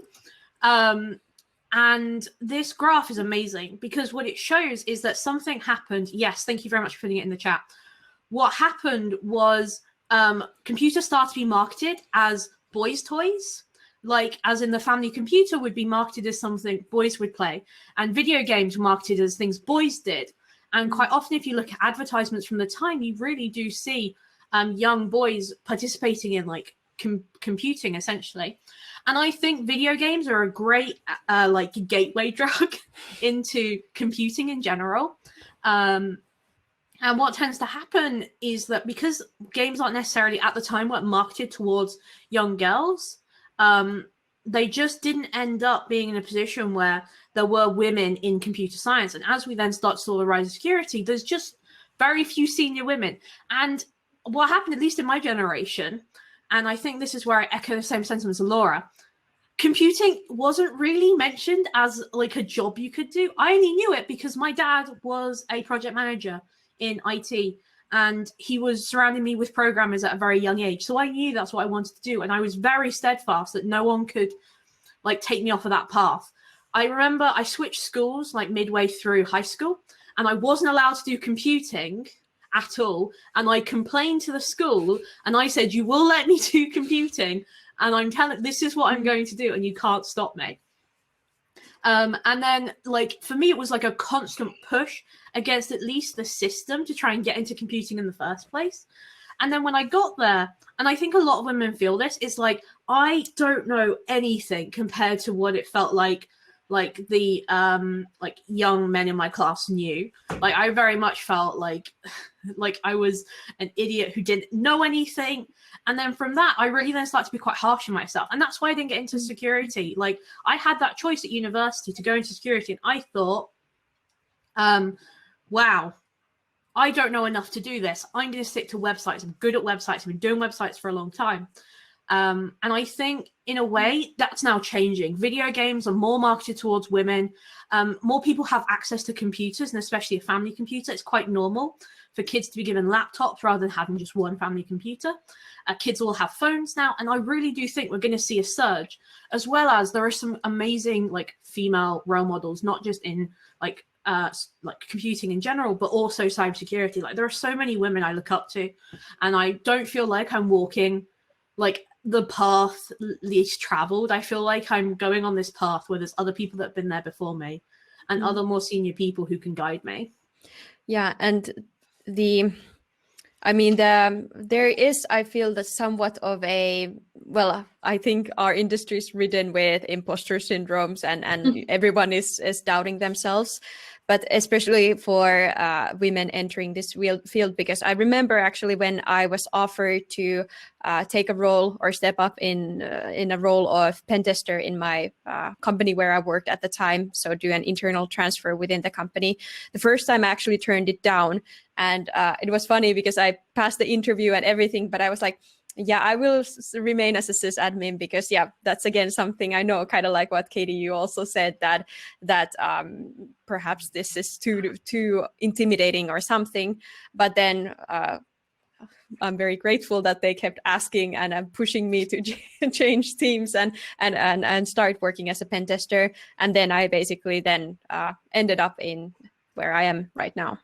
Speaker 3: And this graph is amazing because what it shows is that something happened. Yes, thank you very much for putting it in the chat. What happened was computers started to be marketed as boys' toys. Like, as in the family computer would be marketed as something boys would play, and video games were marketed as things boys did. And quite often, if you look at advertisements from the time, you really do see young boys participating in like computing, essentially. And I think video games are a great like gateway drug into computing in general. And what tends to happen is that because games aren't necessarily at the time weren't marketed towards young girls, they just didn't end up being in a position where there were women in computer science. And as we then start to saw the rise of security, there's just very few senior women. And what happened, at least in my generation, and I think this is where I echo the same sentiments as Laura, computing wasn't really mentioned as like a job you could do. I only knew it because my dad was a project manager in IT. And he was surrounding me with programmers at a very young age. So I knew that's what I wanted to do. And I was very steadfast that no one could like take me off of that path. I remember I switched schools like midway through high school and I wasn't allowed to do computing at all. And I complained to the school and I said, you will let me do computing. And I'm telling, this is what I'm going to do. And you can't stop me. And then like, for me, it was like a constant push against at least the system to try and get into computing in the first place. And then when I got there, and I think a lot of women feel this, it's like, I don't know anything compared to what it felt like the like young men in my class knew. Like I very much felt like I was an idiot who didn't know anything. And then from that, I really then started to be quite harsh on myself. And that's why I didn't get into security. Like I had that choice at university to go into security. And I thought, wow, I don't know enough to do this. I'm going to stick to websites. I'm good at websites. I've been doing websites for a long time. And I think in a way that's now changing. Video games are more marketed towards women. More people have access to computers, and especially a family computer. It's quite normal for kids to be given laptops rather than having just one family computer. Kids all have phones now. And I really do think we're going to see a surge, as well as there are some amazing like female role models, not just in like computing in general, but also cybersecurity. Like there are so many women I look up to, and I don't feel like I'm walking like the path least traveled. I feel like I'm going on this path where there's other people that have been there before me and other more senior people who can guide me. Yeah.
Speaker 4: And there is, I feel, that somewhat of a, well, I think our industry is ridden with imposter syndromes and everyone is doubting themselves. But especially for women entering this field, because I remember actually when I was offered to take a role or step up in a role of pen tester in my company where I worked at the time, so do an internal transfer within the company. The first time I actually turned it down, and it was funny because I passed the interview and everything, but I was like, yeah, I will remain as a sysadmin because, yeah, that's again something I know, kind of like what Katie, you also said that perhaps this is too intimidating or something. But then I'm very grateful that they kept asking and pushing me to change teams and start working as a pen tester. And then I basically then ended up in where I am right now.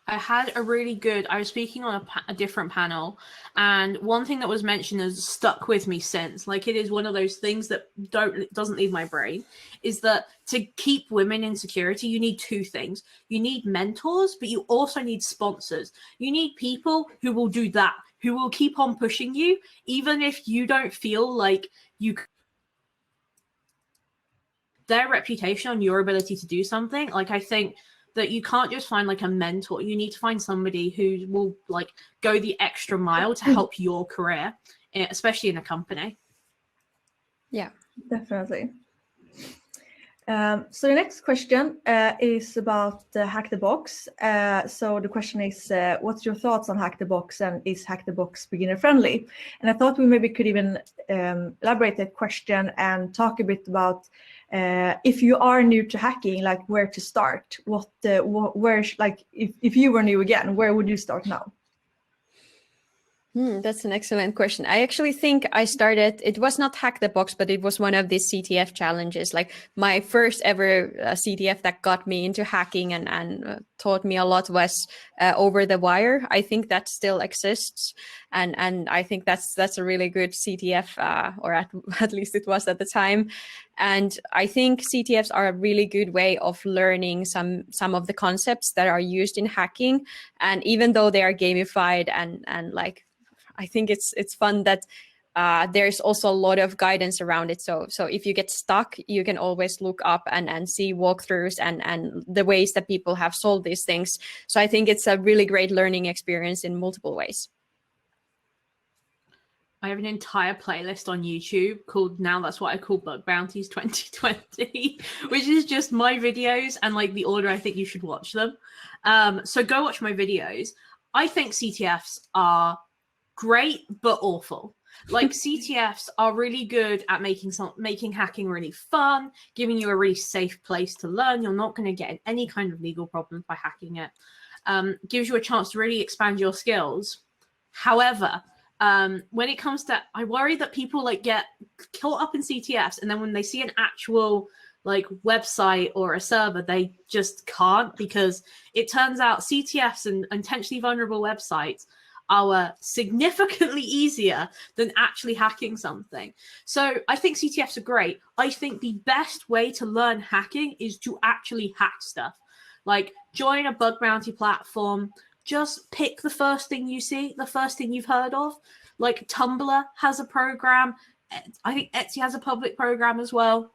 Speaker 3: I was speaking on a different panel, and one thing that was mentioned has stuck with me since. Like, it is one of those things that doesn't leave my brain, is that to keep women in security, you need two things. You need mentors, but you also need sponsors. You need people who will do that, who will keep on pushing you, even if you don't feel like you their reputation on your ability to do something. Like, I think that you can't just find like a mentor. You need to find somebody who will like go the extra mile to help your career, especially in a company.
Speaker 4: Yeah,
Speaker 1: definitely. So the next question is about Hack the Box. So the question is, what's your thoughts on Hack the Box, and is Hack the Box beginner friendly? And I thought we maybe could even elaborate that question and talk a bit about if you are new to hacking, like where to start. Where like if you were new again, where would you start now?
Speaker 4: That's an excellent question. I actually think I started, it was not Hack the Box, but it was one of these CTF challenges. Like my first ever CTF that got me into hacking and taught me a lot was Over the Wire. I think that still exists. And I think that's a really good CTF, or at least it was at the time. And I think CTFs are a really good way of learning some of the concepts that are used in hacking. And even though they are gamified and like, I think it's fun that there's also a lot of guidance around it. So if you get stuck, you can always look up and see walkthroughs and the ways that people have solved these things. So I think it's a really great learning experience in multiple ways.
Speaker 3: I have an entire playlist on YouTube called, now that's what I call Bug Bounties 2020, which is just my videos and like the order I think you should watch them. So go watch my videos. I think CTFs are great but awful. Like CTFs are really good at making hacking really fun, giving you a really safe place to learn. You're not going to get in any kind of legal problems by hacking it. Gives you a chance to really expand your skills. However, when it comes to, I worry that people like get caught up in CTFs, and then when they see an actual like website or a server, they just can't, because it turns out CTFs and intentionally vulnerable websites are significantly easier than actually hacking something. So I think CTFs are great. I think the best way to learn hacking is to actually hack stuff. Like join a bug bounty platform, just pick the first thing you see, the first thing you've heard of. Like Tumblr has a program. I think Etsy has a public program as well.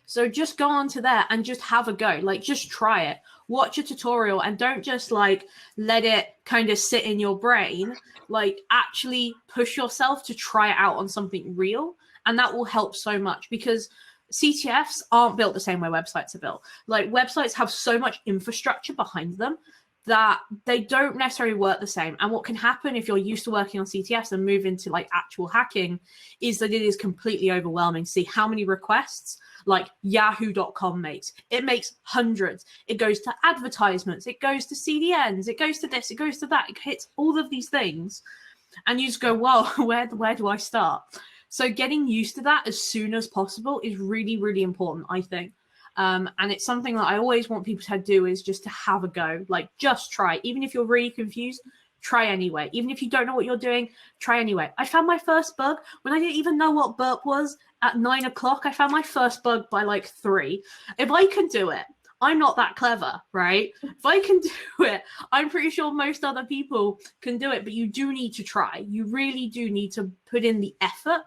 Speaker 3: So just go onto there and just have a go. Like just try it. Watch a tutorial and don't just like let it kind of sit in your brain. Like actually push yourself to try it out on something real. And that will help so much, because CTFs aren't built the same way websites are built. Like websites have so much infrastructure behind them that they don't necessarily work the same. And what can happen if you're used to working on CTFs and move into like actual hacking is that it is completely overwhelming to see how many requests like yahoo.com makes. It makes hundreds. It goes to advertisements. It goes to CDNs. It goes to this. It goes to that. It hits all of these things. And you just go, well, where do I start? So getting used to that as soon as possible is really, really important, I think. And it's something that I always want people to do, is just to have a go. Like just try. Even if you're really confused, try anyway. Even if you don't know what you're doing, try anyway. I found my first bug when I didn't even know what Burp was at 9 o'clock. I found my first bug by like 3. If I can do it, I'm not that clever, right? If I can do it, I'm pretty sure most other people can do it, but you do need to try. You really do need to put in the effort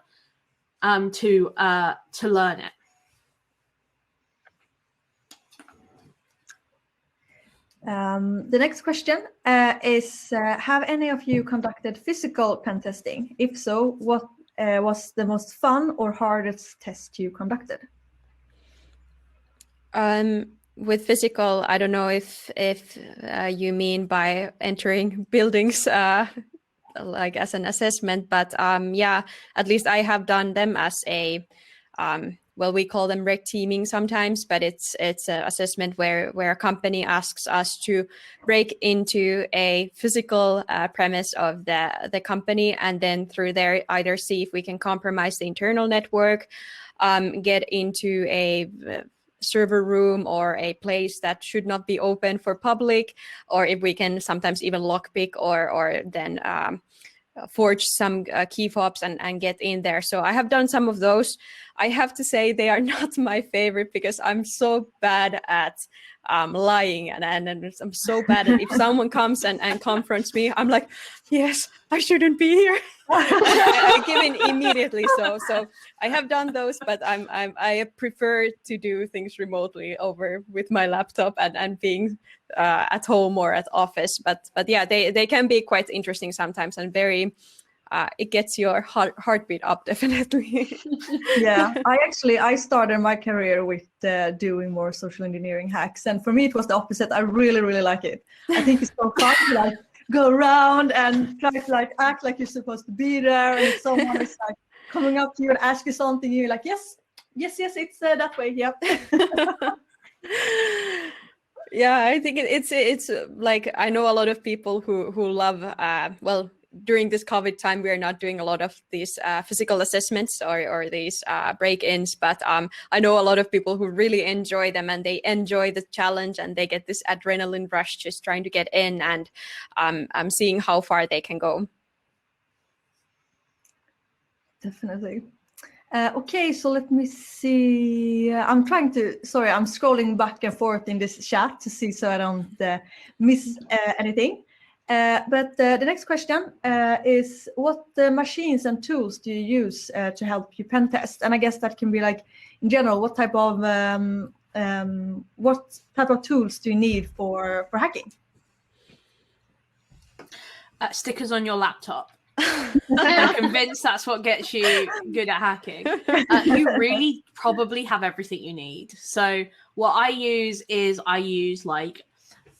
Speaker 3: to learn it.
Speaker 1: The next question is, have any of you conducted physical pen testing? If so, what was the most fun or hardest test you conducted?
Speaker 4: With physical, I don't know if you mean by entering buildings like as an assessment, but yeah, at least I have done them as a well, we call them red teaming sometimes, but it's an assessment where a company asks us to break into a physical premise of the company, and then through there either see if we can compromise the internal network, get into a server room or a place that should not be open for public, or if we can sometimes even lockpick or then forge some key fobs and get in there. So I have done some of those. I have to say they are not my favorite because I'm so bad at lying, and I'm so bad at if someone comes and confronts me, I'm like, yes, I shouldn't be here. I give in immediately. So I have done those, but I prefer to do things remotely over with my laptop and being at home or at office. But yeah, they can be quite interesting sometimes and very. It gets your heartbeat up, definitely.
Speaker 1: Yeah, I started my career with doing more social engineering hacks, and for me it was the opposite. I really like it. I think it's so fun to like go around and try to like act like you're supposed to be there, and if someone is like coming up to you and ask you something, you're like, yes, it's that way. Yep.
Speaker 4: Yeah, I think it's like I know a lot of people who love well, during this COVID time, we are not doing a lot of these physical assessments or these break-ins, but I know a lot of people who really enjoy them, and they enjoy the challenge, and they get this adrenaline rush just trying to get in, and I'm seeing how far they can go.
Speaker 1: Definitely. Okay, so let me see. I'm scrolling back and forth in this chat to see so I don't miss anything. But the next question is, what machines and tools do you use to help you pen test? And I guess that can be like, in general, what type of tools do you need for hacking?
Speaker 3: Stickers on your laptop. I'm convinced that's what gets you good at hacking. You really probably have everything you need. So what I use like,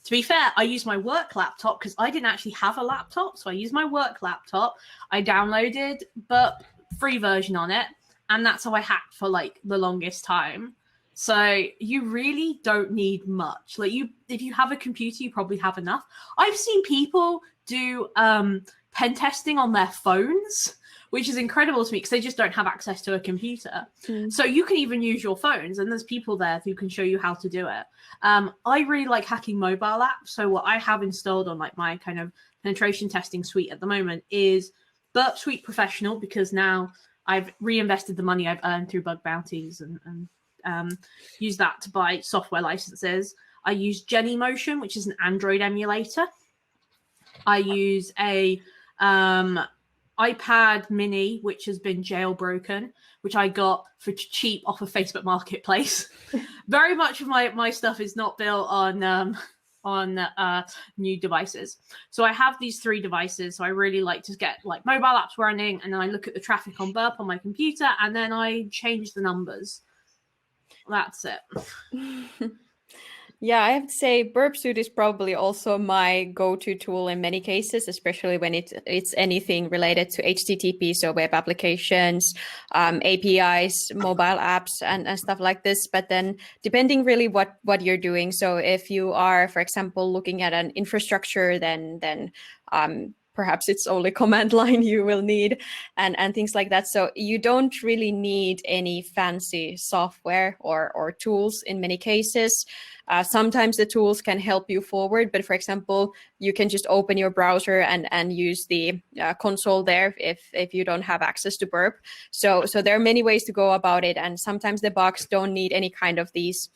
Speaker 3: to be fair, I use my work laptop because I didn't actually have a laptop. So I use my work laptop. I downloaded Burp free version on it. And that's how I hacked for like the longest time. So you really don't need much. Like if you have a computer, you probably have enough. I've seen people do pen testing on their phones, which is incredible to me because they just don't have access to a computer. So you can even use your phones, and there's people there who can show you how to do it. I really like hacking mobile apps. So what I have installed on like my kind of penetration testing suite at the moment is Burp Suite Professional, because now I've reinvested the money I've earned through bug bounties and use that to buy software licenses. I use Genymotion, which is an Android emulator. I use a iPad mini, which has been jailbroken, which I got for cheap off of Facebook Marketplace. Very much of my stuff is not built on new devices. So I have these 3 devices. So I really like to get like mobile apps running, and then I look at the traffic on Burp on my computer, and then I change the numbers. That's it.
Speaker 4: Yeah, I have to say Burp Suite is probably also my go-to tool in many cases, especially when it's anything related to HTTP, so web applications, APIs, mobile apps, and stuff like this. But then depending really what you're doing. So if you are, for example, looking at an infrastructure, then perhaps it's only command line you will need and things like that. So you don't really need any fancy software or tools in many cases. Sometimes the tools can help you forward, but for example, you can just open your browser and use the console there if you don't have access to Burp. So there are many ways to go about it, and sometimes the box don't need any kind of these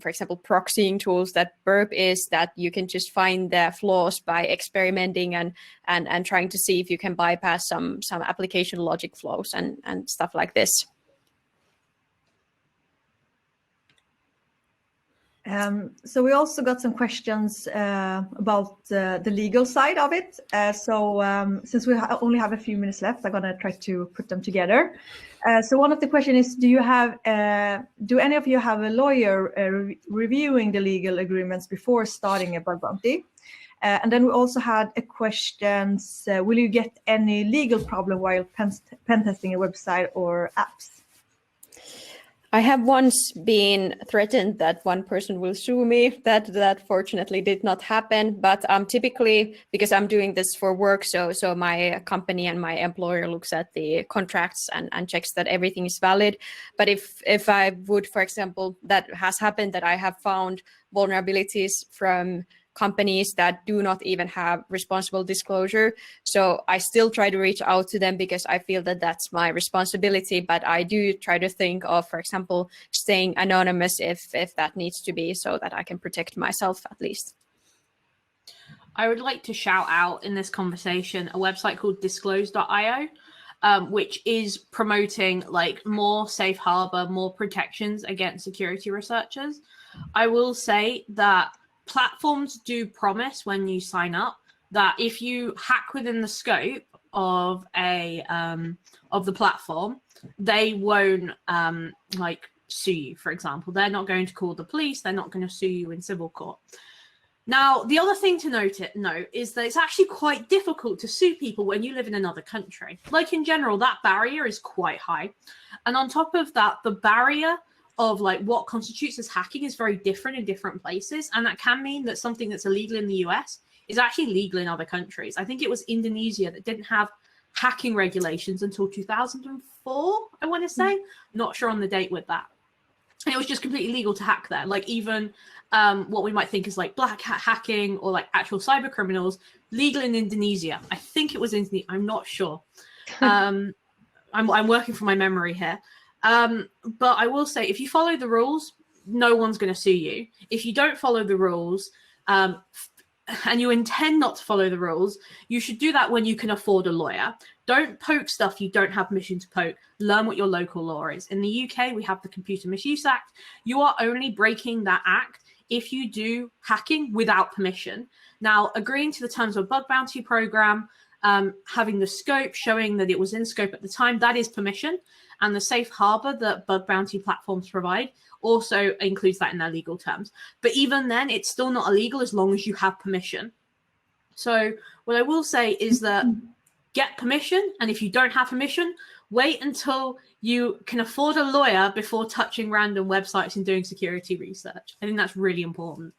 Speaker 4: for example, proxying tools that Burp is, that you can just find the flaws by experimenting and trying to see if you can bypass some application logic flows and stuff like this.
Speaker 1: So we also got some questions about the legal side of it. Since we only have a few minutes left, I'm gonna try to put them together. So one of the questions is, do any of you have a lawyer reviewing the legal agreements before starting a bug bounty? And then we also had a question, will you get any legal problem while pen testing a website or apps?
Speaker 4: I have once been threatened that one person will sue me. That fortunately did not happen. But typically, because I'm doing this for work, so my company and my employer looks at the contracts and checks that everything is valid. But if I would, for example, that has happened, that I have found vulnerabilities from companies that do not even have responsible disclosure. So I still try to reach out to them because I feel that that's my responsibility. But I do try to think of, for example, staying anonymous if that needs to be, so that I can protect myself at least.
Speaker 3: I would like to shout out in this conversation a website called disclose.io, which is promoting like more safe harbor, more protections against security researchers. I will say that platforms do promise when you sign up that if you hack within the scope of the platform, they won't like sue you, for example. They're not going to call the police. They're not going to sue you in civil court. Now, the other thing to note is that it's actually quite difficult to sue people when you live in another country. Like in general, that barrier is quite high. And on top of that, the barrier of like what constitutes as hacking is very different in different places. And that can mean that something that's illegal in the US is actually legal in other countries. I think it was Indonesia that didn't have hacking regulations until 2004, I want to say. Not sure on the date with that. And it was just completely legal to hack there. Like even what we might think is like black hat hacking or like actual cyber criminals, legal in Indonesia. I think it was Indonesia. I'm not sure. I'm working from my memory here. But I will say, if you follow the rules, no one's going to sue you. If you don't follow the rules, and you intend not to follow the rules, you should do that when you can afford a lawyer. Don't poke stuff you don't have permission to poke. Learn what your local law is. In the UK, we have the Computer Misuse Act. You are only breaking that act if you do hacking without permission. Now, agreeing to the terms of a bug bounty program, having the scope, showing that it was in scope at the time, that is permission. And the safe harbor that bug bounty platforms provide also includes that in their legal terms. But even then, it's still not illegal as long as you have permission. So what I will say is that get permission. And if you don't have permission, wait until you can afford a lawyer before touching random websites and doing security research. I think that's really important.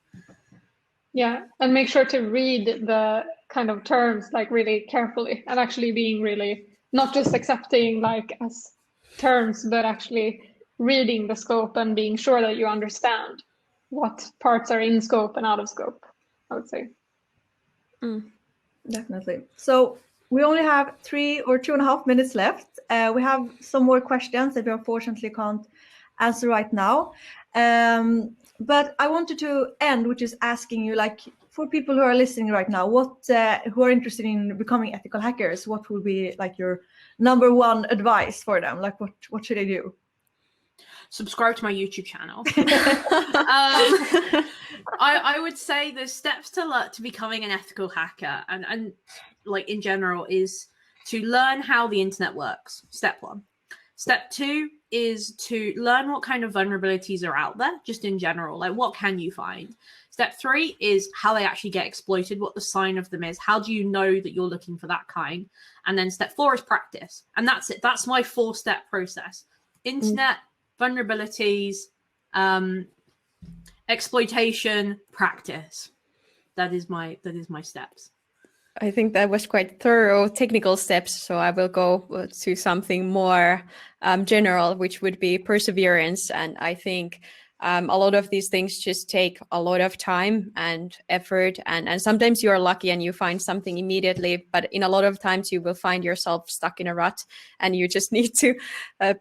Speaker 2: Yeah, and make sure to read the kind of terms like really carefully and actually being really not just accepting like as terms, but actually reading the scope and being sure that you understand what parts are in scope and out of scope, I would say.
Speaker 1: Definitely. So we only have 3 or 2.5 minutes left. We have some more questions that we unfortunately can't answer right now. But I wanted to end with just asking you, like, for people who are listening right now, who are interested in becoming ethical hackers, what would be like your number one advice for them? Like, what should they do?
Speaker 3: Subscribe to my YouTube channel. I would say the steps to becoming an ethical hacker and like in general is to learn how the internet works. Step 1. Step 2 is to learn what kind of vulnerabilities are out there, just in general, like what can you find? Step 3 is how they actually get exploited, what the sign of them is. How do you know that you're looking for that kind? And then step 4 is practice. And that's it. That's my 4-step process. Internet, vulnerabilities, exploitation, practice. That is my steps.
Speaker 4: I think that was quite thorough technical steps. So I will go to something more general, which would be perseverance. And I think a lot of these things just take a lot of time and effort. And sometimes you are lucky and you find something immediately. But in a lot of times you will find yourself stuck in a rut and you just need to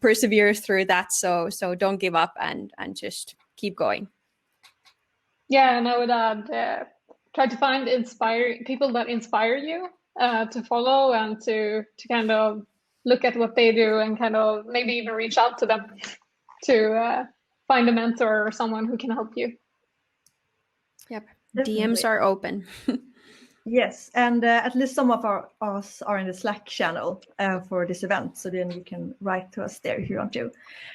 Speaker 4: persevere through that. So don't give up and just keep going.
Speaker 2: Yeah, and I would add, try to find people that inspire you to follow and to kind of look at what they do and kind of maybe even reach out to them to find a mentor or someone who can help you.
Speaker 4: Yep,
Speaker 1: Definitely.
Speaker 4: DMs are open.
Speaker 1: Yes, and at least some of us are in the Slack channel for this event, so then you can write to us there if you want to.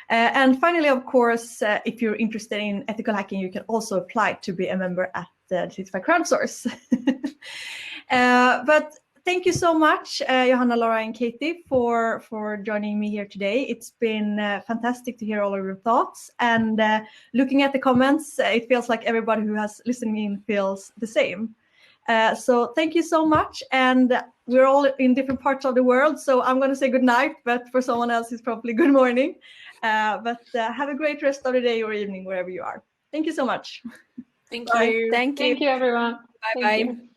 Speaker 1: And finally, of course, if you're interested in ethical hacking, you can also apply to be a member at the Detectify Crowdsource. But thank you so much, Johanna, Laura, and Katie, for joining me here today. It's been fantastic to hear all of your thoughts. And looking at the comments, it feels like everybody who has listened in feels the same. So thank you so much. And we're all in different parts of the world, so I'm going to say good night, but for someone else, it's probably good morning. But have a great rest of the day or evening, wherever you are. Thank you so much.
Speaker 3: Thank
Speaker 1: Bye.
Speaker 3: you.
Speaker 4: Thank you.
Speaker 2: Thank you, everyone.
Speaker 4: Bye
Speaker 2: Thank
Speaker 4: bye.
Speaker 2: you.